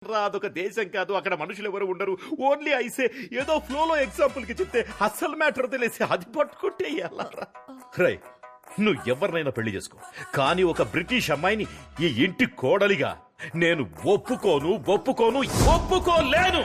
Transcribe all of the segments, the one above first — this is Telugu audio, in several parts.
అదొక దేశం కాదు, అక్కడ మనుషులు ఎవరు ఉండరు. ఓన్లీ ఐసే ఏదో ఫ్లోలో ఎగ్జాంపుల్ కి చెప్తే అస్సలు మ్యాటర్ తెలిసి అది పట్టుకుంటే ఎలా రై. నువ్వు ఎవరినైనా పెళ్లి చేసుకో, కానీ ఒక బ్రిటిష్ అమ్మాయిని ఈ ఇంటి కోడలిగా నేను ఒప్పుకోలేను.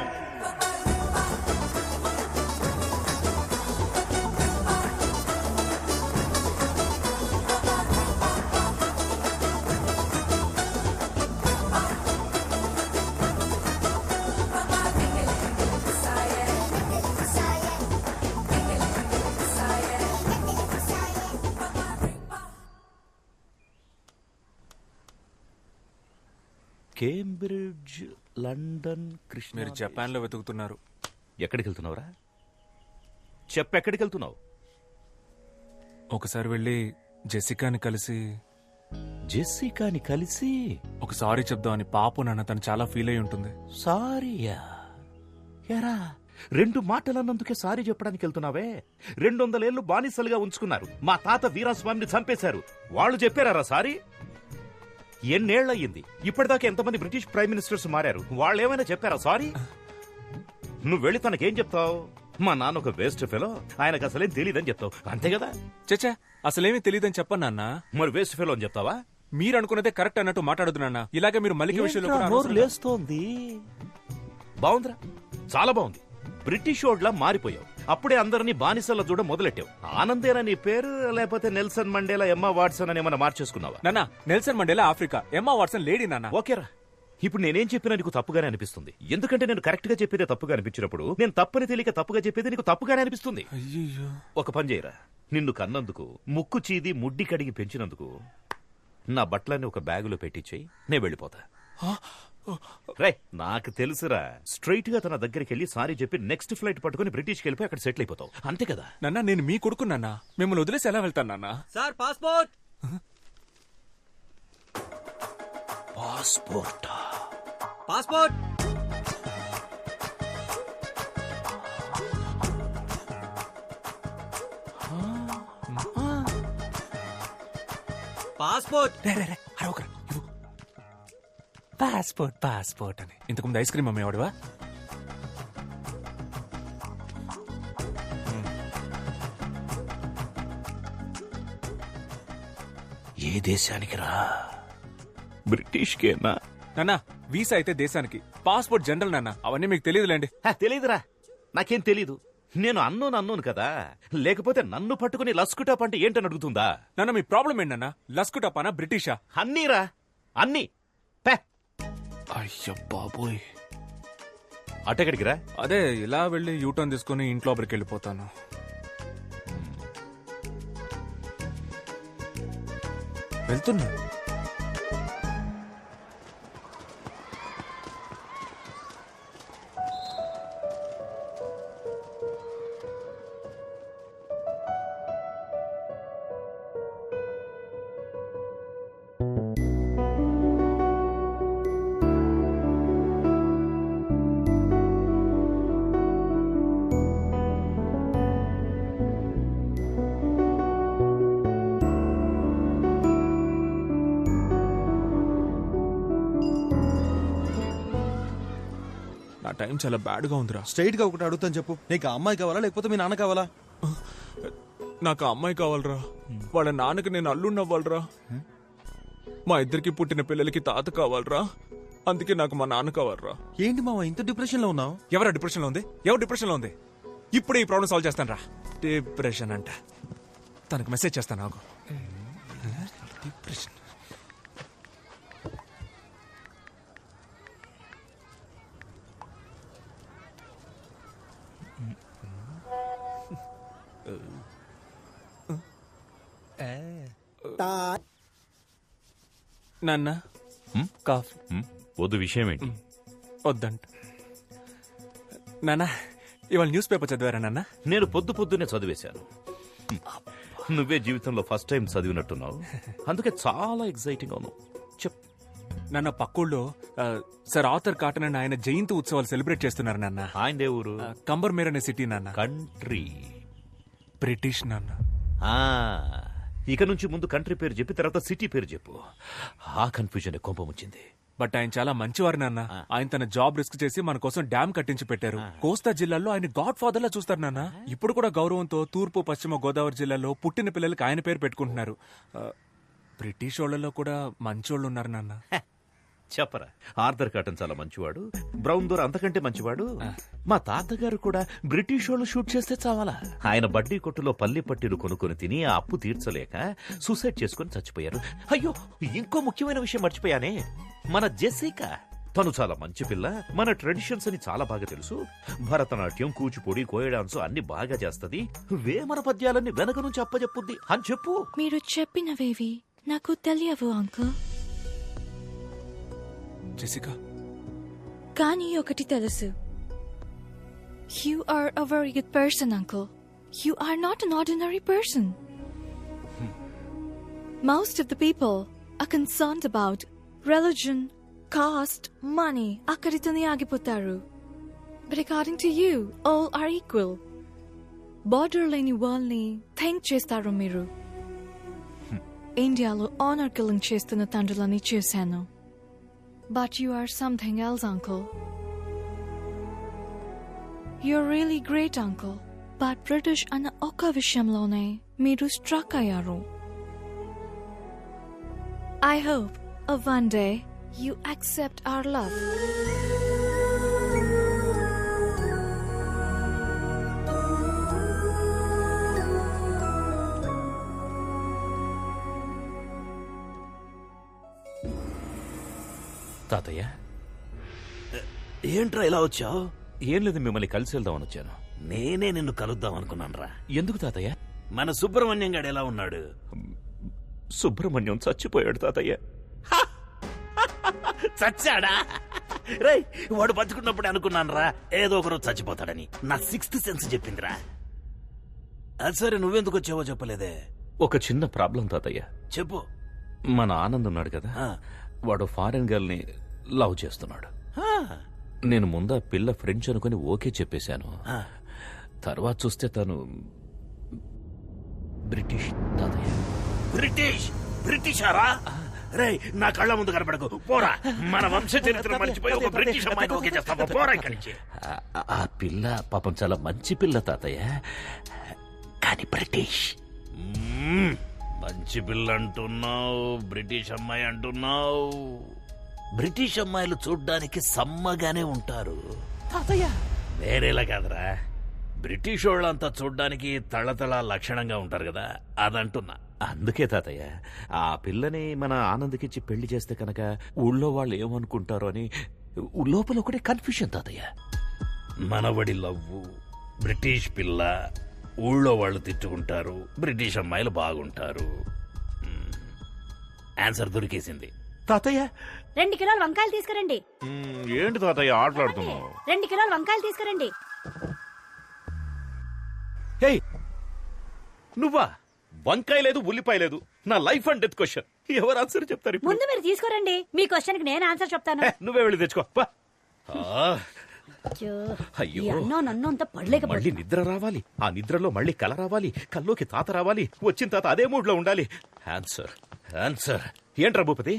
Cambridge, London, Krishna. మీరు జపాన్ లో వెతుకుతున్నారు. ఎక్కడికి వెళ్తున్నావురా? చెప్పెక్కడికి వెళ్తున్నావు? ఒకసారి వెళ్ళి జెసికాని కలిసి ఒక సారీ చెప్దామని. పాపం నాన్న, తను చాలా ఫీల్ అయి ఉంటుంది. సారీయా? ఎరా 2 మాటలన్నందుకే సారీ చెప్పడానికి వెళ్తున్నావే? 200 ఏళ్లు బానిసలుగా ఉంచుకున్నారు. మా తాత వీరాస్వామిని చంపేశారు. వాళ్ళు చెప్పారా సారీ? ఎన్నేళ్లయ్యింది, ఇప్పటిదాకా ఎంతమంది బ్రిటిష్ ప్రైమ్ మినిస్టర్స్ మారారు. వాళ్ళేమైనా చెప్పారా సారీ? నువ్వు వెళ్ళి తనకేం చెప్తావు? మా నాన్న ఒక వేస్ట్ ఫెలో, ఆయనకు అసలేం తెలియదని చెప్తావు, అంతే కదా? చచ్చా, అసలేమీ తెలియదని చెప్పను నాన్న. మరి వేస్ట్ ఫెలో అని చెప్తావా? మీరు అనుకున్నదే కరెక్ట్ అన్నట్టు మాట్లాడదు నాన్న. ఇలాగే మీరు మల్లిక విషయంలో కూడా లేస్తోంది. బాగుందిరా, చాలా బాగుంది. బ్రిటిష్ ఓడ్లా మారిపోయావు. అప్పుడే అందరినీ బానిసల్లో చూడ మొదలెట్టావు. ఆనందేనా నీ పేరు, లేకపోతే నెల్సన్ మండేలా, ఎమ్మా వాట్సన్ అని ఏమన్నా మార్చేసుకున్నావా? నాన్న, Nelson Mandela Africa, Emma Watson lady నాన్న. ఓకేరా, ఇప్పుడు నేనేం చెప్పినా నీకు తప్పుగానే అనిపిస్తుంది. ఎందుకంటే నేను కరెక్ట్ గా చెప్పేదే తప్పుగా అనిపించినప్పుడు నేను తప్పని తెలియక తప్పుగా చెప్పేది నీకు తప్పుగానే అనిపిస్తుంది. అయ్యో, ఒక పని చేయరా, నిన్ను కన్నందుకు, ముక్కు చీది ముడ్డి కడిగి పెంచినందుకు నా బట్టలన్నీ ఒక బ్యాగులో పెట్టించేయి, నేను వెళ్ళిపోతా. రే, నాకు తెలుసురా. స్ట్రైట్ గా తన దగ్గరికి వెళ్ళి సారీ చెప్పి నెక్స్ట్ ఫ్లైట్ పట్టుకుని బ్రిటిష్కి వెళ్ళిపోయి అక్కడ సెటిల్ అయిపోతావు, అంతే కదా? నాన్న, నేను మీ కొడుకు నాన్న. మిమ్మల్ని వదిలేసి ఎలా వెళ్తాను నాన్న? Sir, passport. Passport. Passport. Passport అని ఇంతకుముందు ఐస్ క్రీమ్ అమ్మేవాడువా? ఏ దేశానికి రా? బ్రిటిష్కేనా? నాన్న, వీసా అయితే దేశానికి, పాస్పోర్ట్ జనరల్ నాన్న. అవన్నీ మీకు తెలియదులేండి. తెలీదురా, నాకేం తెలీదు. నేను అన్నోను కదా, లేకపోతే నన్ను పట్టుకుని లస్కుటాప్ అంటే ఏంటని అడుగుతుందా? నాన్న, మీ ప్రాబ్లం ఏంటన్నా? లస్కుటాపానా, బ్రిటిషా? అన్నీరా, అన్నీ. అయ్యో బాబోయ్. అటెక్కడికి రా? అదే ఇలా వెళ్ళి యూటర్న్ తీసుకుని ఇంట్లో లోపలికి వెళ్ళిపోతాను. వెళ్తున్నా. నా టైం చాలా బ్యాడ్ గా ఉందిరా. స్ట్రైట్ గా ఒకటి అడుగుతాను చెప్పు, నీకు ఆ అమ్మాయి కావాలా లేకపోతే మీ నాన్న కావాలా? నాకు ఆ అమ్మాయి కావాలరా. వాళ్ళ నాన్నకి నేను అల్లుండి అవ్వాలరా. మా ఇద్దరికి పుట్టిన పిల్లలకి తాత కావాలరా. అందుకే నాకు మా నాన్న కావాలరా. ఏంటి మావా ఇంత డిప్రెషన్ లో ఉన్నావు? ఎవరా డిప్రెషన్ లో ఉంది? ఎవరు డిప్రెషన్ లో ఉంది? ఇప్పుడే ఈ ప్రాబ్లం సాల్వ్ చేస్తాను రా. డిప్రెషన్ అంట. తనకు మెసేజ్ చేస్తాను నాకు. డిప్రెషన్. నాన్న, కాఫీ. వద్దు, విషయం ఏంటి? వద్దంట. నాన్న, ఇవాళ న్యూస్ పేపర్ చదివారా నాన్న? నేను పొద్దున్నే చదివేశాను. నువ్వే జీవితంలో ఫస్ట్ టైం చదివినట్టున్నావు, అందుకే చాలా ఎక్సైటింగ్ అవును. చెప్ నాన్న, పక్కూళ్ళో సర్ ఆర్థర్ కాటన్ అని ఆయన జయంతి ఉత్సవాలు సెలబ్రేట్ చేస్తున్నారు నాన్న. ఆయనదే ఊరు? కంబర్మేర్ అనే సిటీ నాన్న. కంట్రీ? బ్రిటిష్ నాన్న. ఇక నుంచి ముందు కంట్రీ పేరు చెప్పి తర్వాత సిటీ పేరు చెప్పు. ఆ కన్ఫ్యూజన్ కోపం వచ్చింది. బట్ ఆయన చాలా మంచివారు నాన్న. ఆయన తన జాబ్ రిస్క్ చేసి మన కోసం డ్యామ్ కట్టించి పెట్టారు. కోస్తా జిల్లాలో ఆయన గాడ్ ఫాదర్ లా చూస్తారు నాన్న. ఇప్పుడు కూడా గౌరవంతో తూర్పు పశ్చిమ గోదావరి జిల్లాలో పుట్టిన పిల్లలకి ఆయన పేరు పెట్టుకుంటున్నారు. బ్రిటిష్ వాళ్ళలో కూడా మంచోళ్ళు ఉన్నారు నాన్న. చెప్పరా, ఆర్థర్ కాటన్ చాలా మంచివాడు, బ్రౌన్ దోర్ అంతకంటే మంచివాడు. మా తాతగారు కూడా బ్రిటిష్ వాళ్ళు షూట్ చేస్తే చావాలా. ఆయన బడ్డీ కొట్టులో పల్లి పట్టీలు కొనుక్కొని తిని ఆ అప్పు తీర్చలేక సూసైడ్ చేసుకుని చచ్చిపోయారు. అయ్యో, ఇంకో ముఖ్యమైన విషయం మర్చిపోయానే, మన జెసికా. తను చాలా మంచి పిల్ల, మన ట్రెడిషన్స్ అని చాలా బాగా తెలుసు. భరతనాట్యం, కూచిపూడి, కోయ డాన్స్ అన్ని బాగా చేస్తది. వేమన పద్యాలన్నీ వెనక నుంచి అప్పచెప్పుద్ది అని చెప్పు. మీరు చెప్పినవేవి నాకు తెలియవు అంకుల్. జెసికా, కానీ ఒకటి తెలుసు. You are a very good person, uncle. You are not an ordinary person. Most of the people are concerned about religion, caste, money. Akkaritone agipotaru. But according to you, all are equal. Border leni world ni think chestaru miru. Indialo honor killing chestunna tandulani chusanu. But you are something else, uncle. You're really great, uncle. But British ana oka vishamlone meeru struck ayaru. I hope one day you accept our love. తాతయ్య, ఏంట్రా ఇలా వచ్చావు? ఏం లేదు, మిమ్మల్ని కలిసి వెళ్దామని వచ్చాను. నేనే నిన్ను కలుద్దాం అనుకున్నానురా. ఎందుకు తాతయ్య? మన సుబ్రహ్మణ్యం గాడు ఎలా ఉన్నాడు? సుబ్రహ్మణ్యం చచ్చిపోయాడు తాతయ్య. చచ్చాడా? రేయ్, వాడు బతుకున్నప్పుడు అనుకున్నానురా ఏదో ఒకరోజు చచ్చిపోతాడని. నా సిక్స్త్ సెన్స్ చెప్పిందిరా. అది సరే, నువ్వెందుకు వచ్చావో చెప్పలేదే. ఒక చిన్న ప్రాబ్లం తాతయ్య. చెప్పు. మన ఆనంద్ ఉన్నాడు కదా, వాడు ఫారెన్ గర్ల్ ని లవ్ చేస్తున్నాడు. నేను ముందా పిల్ల ఫ్రెంచ్ అనుకుని ఓకే చెప్పేశాను. తర్వాత చూస్తే తను బ్రిటిష్ తాతయ్య. బ్రిటిష్? బ్రిటిషారా? రేయ్, నా కళ్ళ ముందు కనపడకు, పోరా. మన వంశ చరిత్ర మర్చిపోయి ఒక బ్రిటిష్ అమ్మాయిని ఓకే చేస్తావా? పోరా ఇక్కడి నుంచి. ఆ పిల్ల పాపం చాలా మంచి పిల్ల తాతయ్య, కానీ బ్రిటిష్. మంచి పిల్ల అంటున్నావు, బ్రిటిష్ అమ్మాయి అంటున్నావు. బ్రిటిష్ అమ్మాయిలు చూడ్డానికి సమ్మగానే ఉంటారు తాతయ్య. వేరేలా కాదురా, బ్రిటిష్ వాళ్ళంతా చూడ్డానికి తళతళ లక్షణంగా ఉంటారు కదా, అదంటున్నా. అందుకే తాతయ్య, ఆ పిల్లని మన ఆనంద్కిచ్చి పెళ్లి చేస్తే కనుక ఊళ్ళో వాళ్ళు ఏమనుకుంటారో అని లోపల ఒకటే కన్ఫ్యూషన్ తాతయ్య. మనవడి లవ్వు, బ్రిటిష్ పిల్ల, ఊళ్ళో వాళ్ళు తిట్టుకుంటారు, బ్రిటిష్ అమ్మాయిలు బాగుంటారు. ఆన్సర్ దొరికేసింది. తాతయ్య, 2 కిలోల వంకాయలు తీసుకురండి. ఏంటి తాతయ్య ఆటలాడుతున్నావు? 2 కిలోల వంకాయలు తీసుకురండి. నువ్వా? వంకాయ లేదు, ఉల్లిపాయ లేదు. నా లైఫ్ అండ్ డెత్ క్వశ్చన్. ఎవరు ఆన్సర్ చెప్తారు ఇప్పుడు? ముందు మీరు తీసుకురండి, మీ క్వశ్చన్ కి నేను ఆన్సర్ చెప్తాను. నువ్వే వెళ్ళి తెచ్చుకో. అయ్యో, నన్ను అంత పడలేక మళ్ళీ నిద్ర రావాలి, ఆ నిద్రలో మళ్ళీ కల రావాలి, కల్లోకి తాత రావాలి, వచ్చిన తాత అదే మూడ్ లో ఉండాలి. Answer answer. ఏంట్రా భూపతి,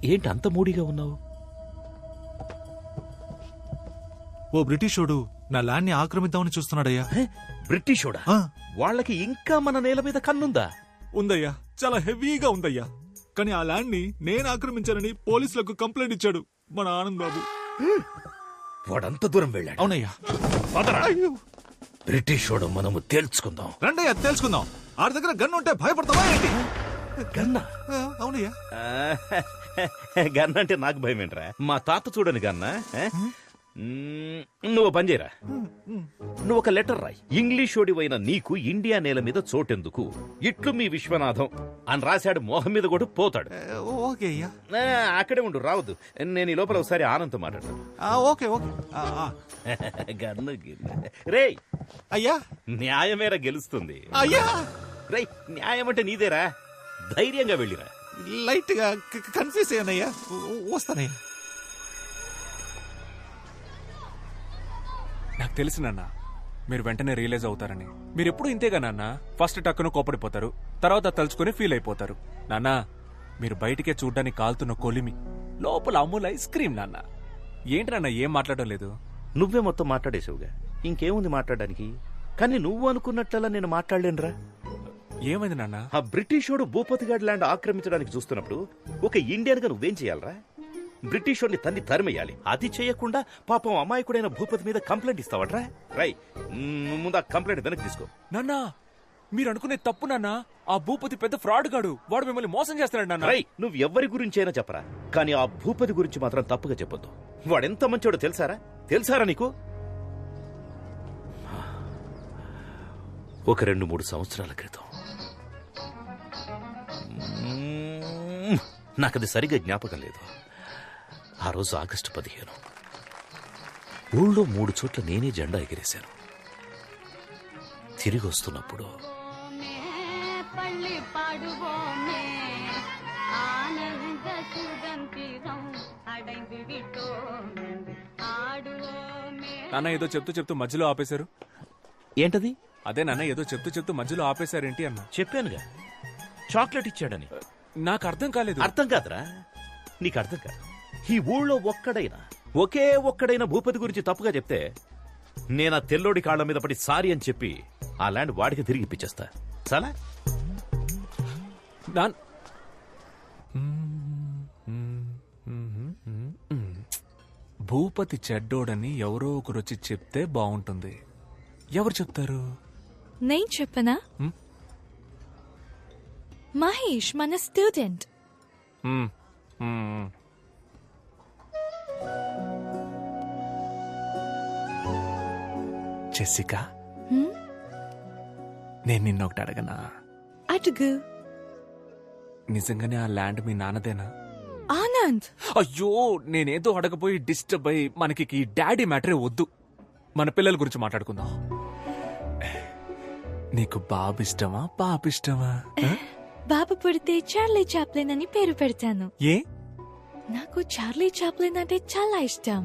ఏంటి అంత మూడీగా ఉన్నావు? ఓ బ్రిటిషోడు నా ల్యాండ్ ని ఆక్రమిద్దామని చూస్తున్నాడయ్యా. బ్రిటిషోడా? వాళ్ళకి ఇంకా మన నేల మీద కన్నుందా? ఉందయ్యా, చాలా హెవీగా ఉందయ్యా. కానీ ఆ ల్యాండ్ ని నేను ఆక్రమించానని పోలీసులకు కంప్లైంట్ ఇచ్చాడు మన ఆనంద్ బాబు. వాడంత దూరం వెళ్ళాడు? అవునయ్యా. బ్రిటిషోడు మనము తేల్చుకుందాం. రండయ్యా, తెలుసుకుందాం. ఆడి దగ్గర గన్ ఉంటే భయపడతావా ఏంటి? గన్నా? అవునయ్యా. గన్న అంటే నాకు భయం ఏంట్రా? మా తాత చూడని గన్నా. నువ్వు పని చేయరా, నువ్వు ఒక లెటర్ రాయి. ఇంగ్లీషోడివైన నీకు ఇండియా నేల మీద చోటెందుకు, ఇట్లు మీ విశ్వనాథం అని రాశాడు. మోహం మీద కూడా పోతాడు. ఓకే అయ్యా. అక్కడే ఉండు, రావద్దు. నేను ఈ లోపల ఒకసారి ఆనంద్ మాట్లాడతాను. Okay okay. గన్ను రే అయ్యా, న్యాయమేరా గెలుస్తుంది. అయ్యా రే, న్యాయం అంటే నీదేరా, ధైర్యంగా వెళ్ళిరా. లైట్ గా కన్ఫ్యూజ్ అయ్యానయ్యా, వస్తానయ్యా. నాకు తెలుసు నాన్న, మీరు వెంటనే రియలైజ్ అవుతారని. మీరు ఎప్పుడు ఇంతేగా నాన్న, ఫస్ట్ టక్కున కోపడిపోతారు, తర్వాత తలుచుకొని ఫీల్ అయిపోతారు. నాన్నా, మీరు బయటికే చూడ్డానికి కాలుతున్న కొలిమి, లోపల అమూల్ ఐస్ క్రీమ్. నాన్న ఏంటి నాన్న ఏం మాట్లాడడం లేదు? నువ్వే మొత్తం మాట్లాడేసావుగా, ఇంకేముంది మాట్లాడడానికి? కానీ నువ్వు అనుకున్నట్లలా నేను మాట్లాడలేనురా. ఏమైంది నాన్న? ఆ బ్రిటిషోడు భూపతిగాడ్ ల్యాండ్ ఆక్రమించడానికి చూస్తున్నప్పుడు ఒక ఇండియన్ గా నువ్వేం చేయాలరా? బ్రిటిషోడిని తన్ని తరిమేయాలి. అది చేయకుండా పాపం అమాయకుడైన భూపతి మీద కంప్లైంట్ ఇస్తావట్రా? రై, ముందు ఆ కంప్లైంట్ వెనక్కి తీసుకో. నాన్నా, మీరు అనుకునే తప్పు నాన్న. ఆ భూపతి పెద్ద ఫ్రాడ్ గాడు, వాడు మిమ్మల్ని మోసం చేస్తున్నాడు నాన్న. రై, నువ్వు ఎవరి గురించి అయినా చెప్పరా, కానీ ఆ భూపతి గురించి మాత్రం తప్పుగా చెప్పొద్దు. వాడెంత మంచోడో తెలుసారా నీకు? ఒక 2-3 సంవత్సరాల క్రితం, నాకది సరిగా జ్ఞాపకం లేదు. ఆ రోజు ఆగస్టు 15. ఊళ్ళో 3 చోట్ల నేనే జెండా ఎగిరేశాను. తిరిగి వస్తున్నప్పుడు నాన్న ఏదో చెప్తూ మధ్యలో ఆపేశారు. ఏంటది? అదే నాన్న ఏదో చెప్తూ మధ్యలో ఆపేశారేంటి అన్న. చెప్పానుగా, చాక్లెట్ ఇచ్చాడని. నాకు అర్థం కాలేదు. అర్థం కాదురా, నీకు అర్థం కాదు. ఈ ఊళ్ళో ఒకే ఒక్కడైనా భూపతి గురించి తప్పుగా చెప్తే నేను ఆ తెల్లోడి కాళ్ల మీద పడి సారీ అని చెప్పి ఆ ల్యాండ్ వాడికి తిరిగి ఇప్పించేస్తా. చాలా భూపతి చెడ్డోడని ఎవరో ఒకరు వచ్చి చెప్తే బాగుంటుంది. ఎవరు చెప్తారు? నేను చెప్పనా? మహేష్, మన స్టూడెంట్. జెసికా, నేను నిన్నొకటి అడగనా? అడుగు. నిజంగానే ఆ ల్యాండ్ మీ నాన్నదేనా? ఆనంద్, అయ్యో, నేనేదో అడగపోయి డిస్టర్బ్ అయ్యి మనకి ఈ డాడీ మ్యాటరే వద్దు. మన పిల్లల గురించి మాట్లాడుకుందాం. నీకు బాబు ఇష్టమా పాప ఇష్టమా? బాబు పుడితే చార్లీ చాప్లిన్ అని పేరు పెడతాను. ఏ? నాకు చార్లీ చాప్లిన్ అంటే చాలా ఇష్టం.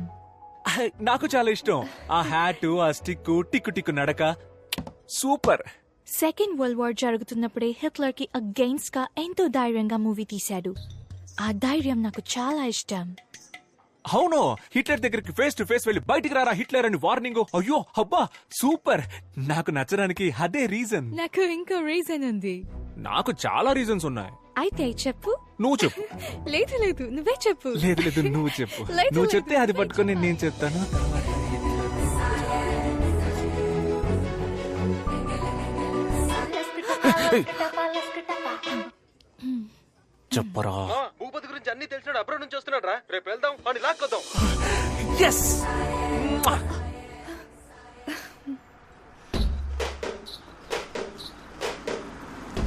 నాకు చాలా ఇష్టం. ఆ హ్యాట్, ఆ స్టిక్, టిక్కు టిక్కు నడక సూపర్. సెకండ్ వరల్డ్ వార్ జరుగుతున్నప్పుడే హిట్లర్ కి అగెయిన్స్ట్ గా ఎంతో ధైర్యంగా మూవీ తీశాడు. ఆ ధైర్యం నాకు చాలా ఇష్టం. అవును, హిట్లర్ దగ్గరికి ఫేస్ టు ఫేస్ వెళ్ళి బయటికి రారా హిట్లర్ అని వార్నింగ్. అయ్యో అబ్బా సూపర్. నాకు నచ్చడానికి అదే రీజన్. నాకు ఇంకో రీజన్ ఉంది. నాకు చాలా రీజన్స్ ఉన్నాయి. అయితే చెప్పు. నువ్వు చెప్పు. లేదు నువ్వే చెప్పు. లేదు నువ్వు చెప్పు. లేదు, నువ్వు చెప్తే అది పట్టుకొని నేను చెప్తాను. చెప్పరా. భూపతి గురించి అన్ని తెలిసినాడు, అబ్రాడ్ నుంచి వస్తున్నాడు రా. రేపు వెళ్దాం, వాడిని లాక్కొద్దాం. ఎస్.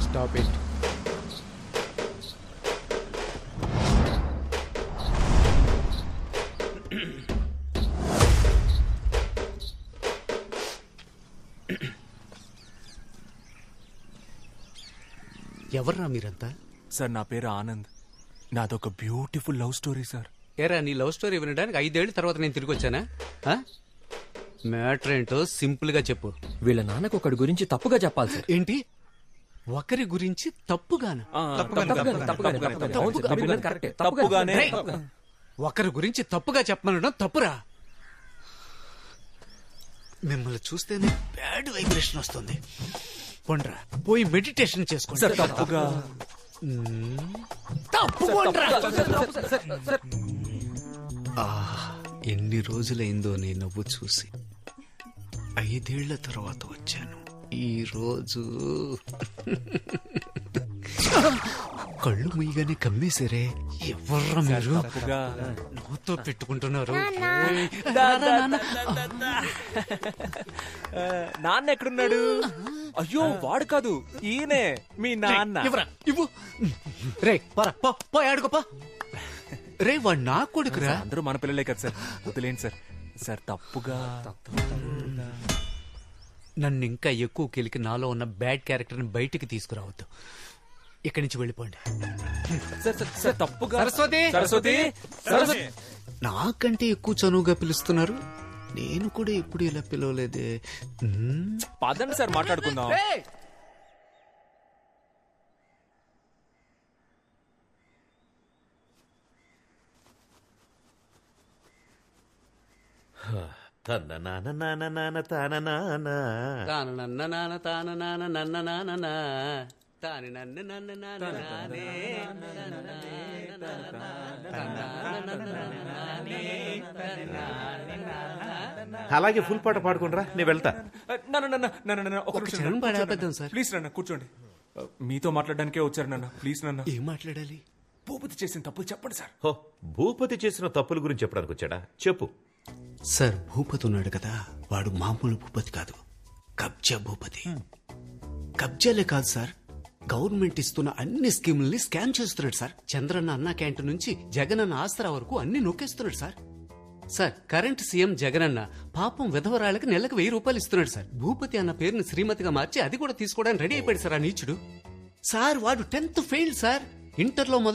Stop it. ఎవర్రా మీరంతా? సార్, నా పేరు ఆనంద్. నాదొక బ్యూటిఫుల్ లవ్ స్టోరీ సార్. ఏరా, నీ లవ్ స్టోరీ వినడానికి 5 ఏళ్ల తర్వాత నేను తిరిగి వచ్చానా? మ్యాటర్ ఏంటో సింపుల్ గా చెప్పు. వీళ్ళ నాన్నకు ఒకటి గురించి తప్పుగా చెప్పాలి సార్. ఏంటి? ఒకరి గురించి తప్పుగానా? తప్పుగానే. ఒకరి గురించి తప్పుగా చెప్పమనడం తప్పురా. మిమ్మల్ని చూస్తేనే బ్యాడ్ వైబ్రేషన్ వస్తుంది. పోండ్రా, పోయి మెడిటేషన్ చేసుకోండి. తప్పుగా. ఎన్ని రోజులైందో నీ నవ్వు చూసి. 5 ఏళ్ల తర్వాత వచ్చాను. ఈ రోజు కళ్ళు ముయ్యగానే కమ్మేశారే. ఎవర్రా మీరు? నాతో పెట్టుకుంటున్నారు. నాన్న ఎక్కడున్నాడు? అయ్యో, వాడు కాదు, ఈయనే మీ నాన్న. ఇవ్వు. రే పో ఆడుకోపా. రే, వాడు నా కొడుకురా. అందరూ మన పిల్లలే కదా సార్, వదిలేండి సార్. సార్ తప్పుగా. నన్ను ఇంకా ఎక్కువ కెలికి నాలో ఉన్న బ్యాడ్ క్యారెక్టర్ ని బయటికి తీసుకురావద్దు. ఇక్కడి నుంచి వెళ్ళిపోండి. తప్పుగా. సరస్వతి, నాకంటే ఎక్కువ చనువుగా పిలుస్తున్నారు. నేను కూడా ఎప్పుడు ఇలా పిలవలేదే. పదండి సార్, మాట్లాడుకుందాం. తన నాన నాన నాన తాన నాన. తాను నన్న నాన్న తాన నాన్న నన్న నాన్న తాని నన్ను నన్ను నానే అలాగే ఫుల్ పాట పాడుకుండ్రా నేను వెళ్తా. ఒక క్షణం పడేద్దాం సార్. ప్లీజ్ నాన్న కూర్చోండి. మీతో మాట్లాడడానికే వచ్చారు నాన్న. ప్లీజ్ నాన్న. ఏం మాట్లాడాలి? భూపతి చేసిన తప్పులు చెప్పండి సార్. హో, భూపతి చేసిన తప్పుల గురించి చెప్పడానికి వచ్చాడా? చెప్పు. సార్ భూపతి ఉన్నాడు కదా, వాడు మామూలు భూపతి కాదు, కబ్జా భూపతి. కబ్జాలే కాదు సార్, గవర్నమెంట్ ఇస్తున్న అన్ని స్కీముల్ని స్కామ్ చేస్తున్నాడు సార్. చంద్రన్న అన్న క్యాంటీన్ నుంచి జగనన్న ఆసరా వరకు అన్ని నొక్కేస్తున్నాడు sir. Sir current CM Jagananna పాపం విధవరాళ్ళకి నెలకు 1000 రూపాయలు ఇస్తున్నాడు సార్. భూపతి అన్న పేరుని శ్రీమతిగా మార్చి అది కూడా తీసుకోవడానికి రెడీ అయిపోయాడు సార్ ఆ నీచుడు. సార్ వాడు 10th ఫెయిల్ సార్. ఇంటర్లో మొదలు